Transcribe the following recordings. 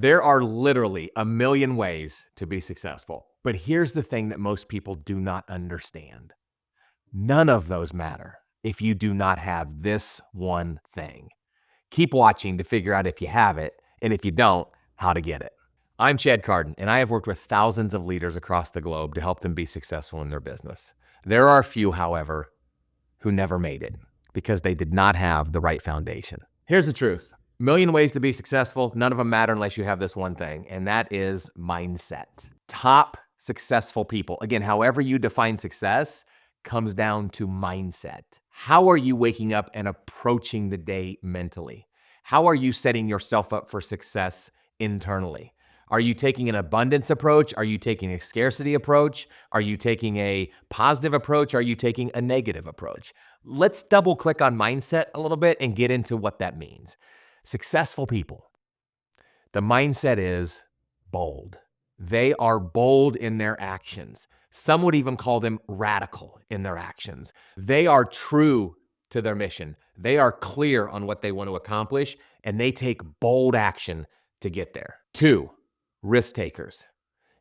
There are literally a million ways to be successful. But here's the thing that most people do not understand. None of those matter if you do not have this one thing. Keep watching to figure out if you have it, and if you don't, how to get it. I'm Chad Carden, and I have worked with thousands of leaders across the globe to help them be successful in their business. There are a few, however, who never made it because they did not have the right foundation. Here's the truth. Million ways to be successful. None of them matter unless you have this one thing, and that is mindset. Top successful people, again, however you define success, comes down to mindset. How are you waking up and approaching the day mentally? How are you setting yourself up for success internally? Are you taking an abundance approach? Are you taking a scarcity approach? Are you taking a positive approach? Are you taking a negative approach? Let's double click on mindset a little bit and get into what that means. Successful people, the mindset is bold. They are bold in their actions. Some would even call them radical in their actions. They are true to their mission. They are clear on what they want to accomplish, and they take bold action to get there. 2, risk takers.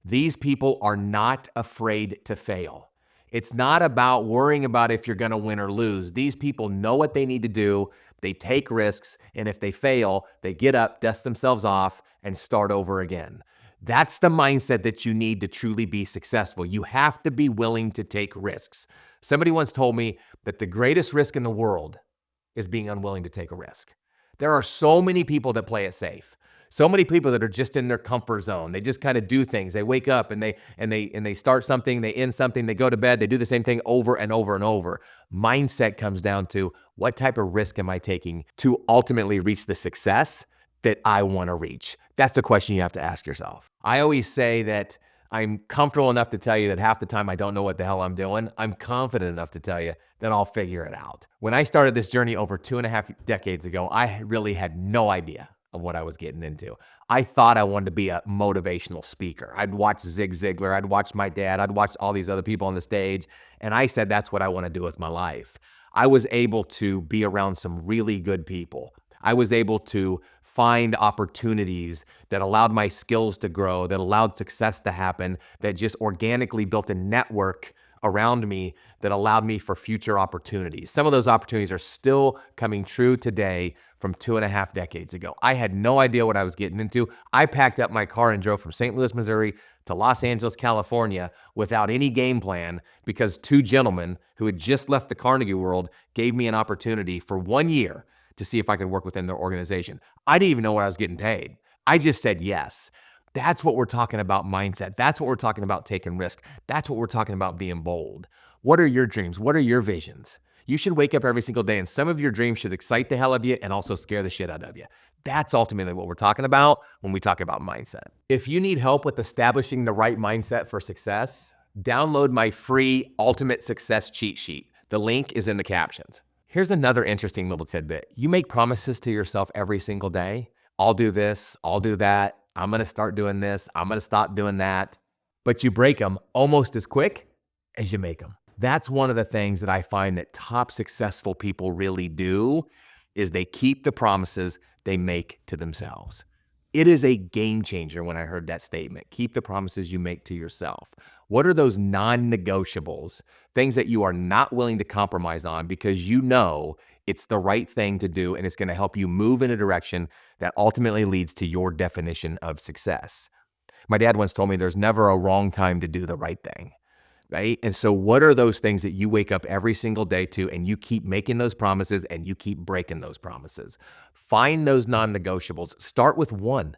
These people are not afraid to fail. It's not about worrying about if you're going to win or lose. These people know what they need to do. They take risks, and if they fail, they get up, dust themselves off, and start over again. That's the mindset that you need to truly be successful. You have to be willing to take risks. Somebody once told me that the greatest risk in the world is being unwilling to take a risk. There are so many people that play it safe. So many people that are just in their comfort zone. They just kind of do things. They wake up and they start something, they end something, they go to bed, they do the same thing over and over and over. Mindset comes down to what type of risk am I taking to ultimately reach the success that I want to reach? That's the question you have to ask yourself. I always say that I'm comfortable enough to tell you that half the time I don't know what the hell I'm doing. I'm confident enough to tell you that I'll figure it out. When I started this journey over 2.5 decades ago, I really had no idea of what I was getting into. I thought I wanted to be a motivational speaker. I'd watch Zig Ziglar, I'd watch my dad, I'd watch all these other people on the stage, and I said that's what I want to do with my life. I was able to be around some really good people. I was able to find opportunities that allowed my skills to grow, that allowed success to happen, that just organically built a network around me that allowed me for future opportunities. Some of those opportunities are still coming true today from 2.5 decades ago. I had no idea what I was getting into. I packed up my car and drove from St. Louis, Missouri to Los Angeles, California without any game plan because 2 gentlemen who had just left the Carnegie World gave me an opportunity for 1 year to see if I could work within their organization. I didn't even know what I was getting paid. I just said yes. That's what we're talking about mindset. That's what we're talking about taking risk. That's what we're talking about being bold. What are your dreams? What are your visions? You should wake up every single day and some of your dreams should excite the hell out of you and also scare the shit out of you. That's ultimately what we're talking about when we talk about mindset. If you need help with establishing the right mindset for success, download my free Ultimate Success Cheat Sheet. The link is in the captions. Here's another interesting little tidbit. You make promises to yourself every single day. I'll do this, I'll do that. I'm going to start doing this. I'm going to stop doing that. But you break them almost as quick as you make them. That's one of the things that I find that top successful people really do is they keep the promises they make to themselves. It is a game changer when I heard that statement. Keep the promises you make to yourself. What are those non-negotiables, things that you are not willing to compromise on because you know it's the right thing to do and it's going to help you move in a direction that ultimately leads to your definition of success? My dad once told me there's never a wrong time to do the right thing, right? And so what are those things that you wake up every single day to and you keep making those promises and you keep breaking those promises? Find those non-negotiables. Start with one.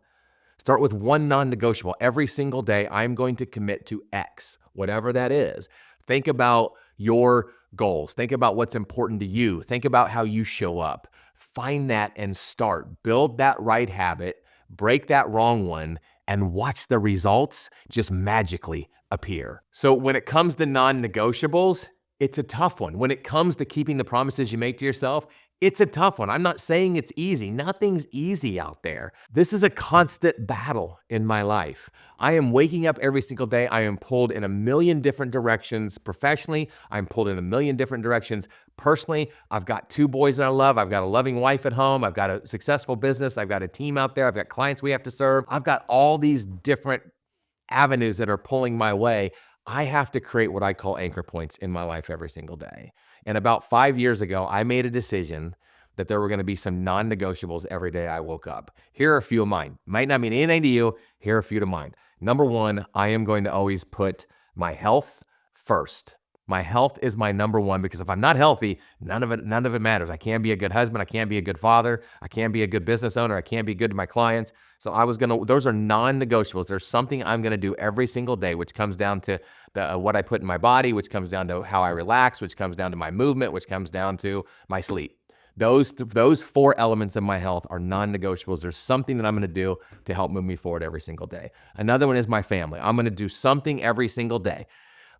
Start with one non-negotiable. Every single day, I'm going to commit to X, whatever that is. Think about your goals. Think about what's important to you. Think about how you show up. Find that and start. Build that right habit, break that wrong one, and watch the results just magically appear. So when it comes to non-negotiables, it's a tough one. When it comes to keeping the promises you make to yourself, It's a tough one. I'm not saying it's easy. Nothing's easy out there. This is a constant battle in my life. I am waking up every single day. I am pulled in a million different directions. Professionally, I'm pulled in a million different directions. Personally, I've got 2 boys that I love. I've got a loving wife at home. I've got a successful business. I've got a team out there. I've got clients we have to serve. I've got all these different avenues that are pulling my way. I have to create what I call anchor points in my life every single day. And about 5 years ago, I made a decision that there were going to be some non-negotiables every day I woke up. Here are a few of mine. Might not mean anything to you. Here are a few to mine. Number 1, I am going to always put my health first. My health is my number 1, because if I'm not healthy, none of it matters. I can't be a good husband. I can't be a good father. I can't be a good business owner. I can't be good to my clients. So those are non-negotiables. There's something I'm going to do every single day, which comes down to what I put in my body, which comes down to how I relax, which comes down to my movement, which comes down to my sleep. Those 4 elements of my health are non-negotiables. There's something that I'm going to do to help move me forward every single day. Another one is my family. I'm going to do something every single day.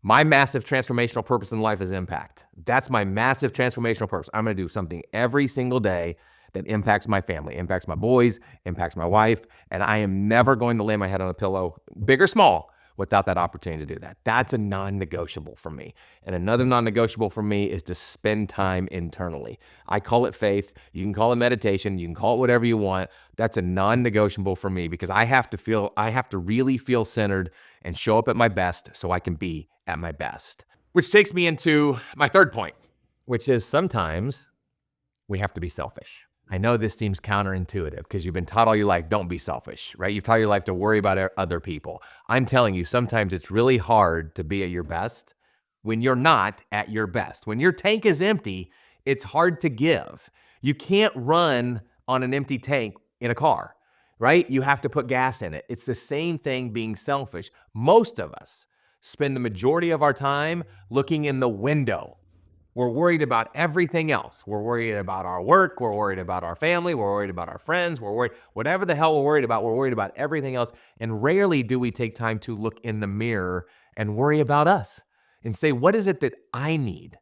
My massive transformational purpose in life is impact. That's my massive transformational purpose. I'm going to do something every single day that impacts my family, impacts my boys, impacts my wife, and I am never going to lay my head on a pillow, big or small, without that opportunity to do that. That's a non-negotiable for me. And another non-negotiable for me is to spend time internally. I call it faith. You can call it meditation. You can call it whatever you want. That's a non-negotiable for me, because I have to really feel centered and show up at my best so I can be at my best. Which takes me into my third point, which is sometimes we have to be selfish. I know this seems counterintuitive because you've been taught all your life, don't be selfish, right? You've taught your life to worry about other people. I'm telling you, sometimes it's really hard to be at your best when you're not at your best. When your tank is empty, it's hard to give. You can't run on an empty tank in a car, right? You have to put gas in it. It's the same thing being selfish. Most of us spend the majority of our time looking in the window. We're worried about everything else. We're worried about our work. We're worried about our family. We're worried about our friends. We're worried, whatever the hell we're worried about everything else. And rarely do we take time to look in the mirror and worry about us and say, what is it that I need?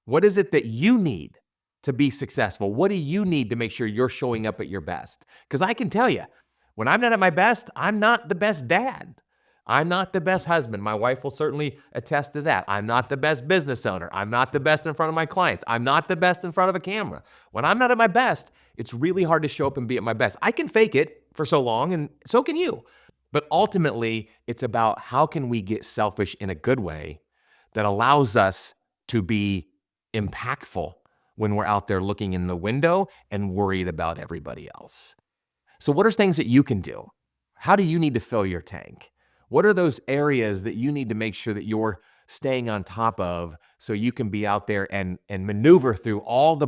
What is it that you need to be successful? What do you need to make sure you're showing up at your best? Because I can tell you, when I'm not at my best, I'm not the best dad. I'm not the best husband. My wife will certainly attest to that. I'm not the best business owner. I'm not the best in front of my clients. I'm not the best in front of a camera. When I'm not at my best, it's really hard to show up and be at my best. I can fake it for so long, and so can you. But ultimately, it's about how can we get selfish in a good way that allows us to be impactful when we're out there looking in the window and worried about everybody else. So what are things that you can do? How do you need to fill your tank? What are those areas that you need to make sure that you're staying on top of so you can be out there and maneuver through all the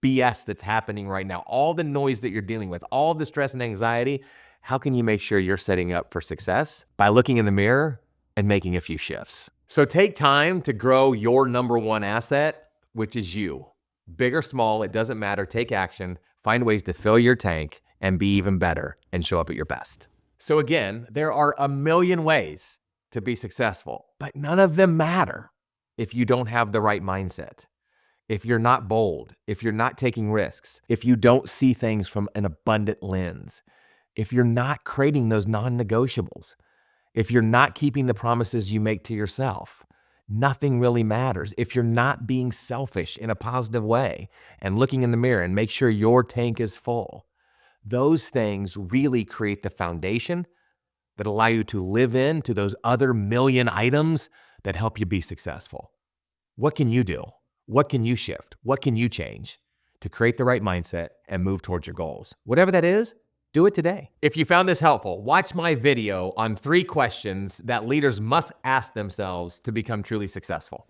BS that's happening right now, all the noise that you're dealing with, all the stress and anxiety? How can you make sure you're setting up for success? By looking in the mirror and making a few shifts. So take time to grow your number 1 asset, which is you. Big or small, it doesn't matter. Take action, find ways to fill your tank and be even better and show up at your best. So again, there are a million ways to be successful, but none of them matter if you don't have the right mindset, if you're not bold, if you're not taking risks, if you don't see things from an abundant lens, if you're not creating those non-negotiables, if you're not keeping the promises you make to yourself. Nothing really matters if you're not being selfish in a positive way and looking in the mirror and make sure your tank is full. Those things really create the foundation that allow you to live into those other million items that help you be successful. What can you do? What can you shift? What can you change to create the right mindset and move towards your goals? Whatever that is, do it today. If you found this helpful, watch my video on 3 questions that leaders must ask themselves to become truly successful.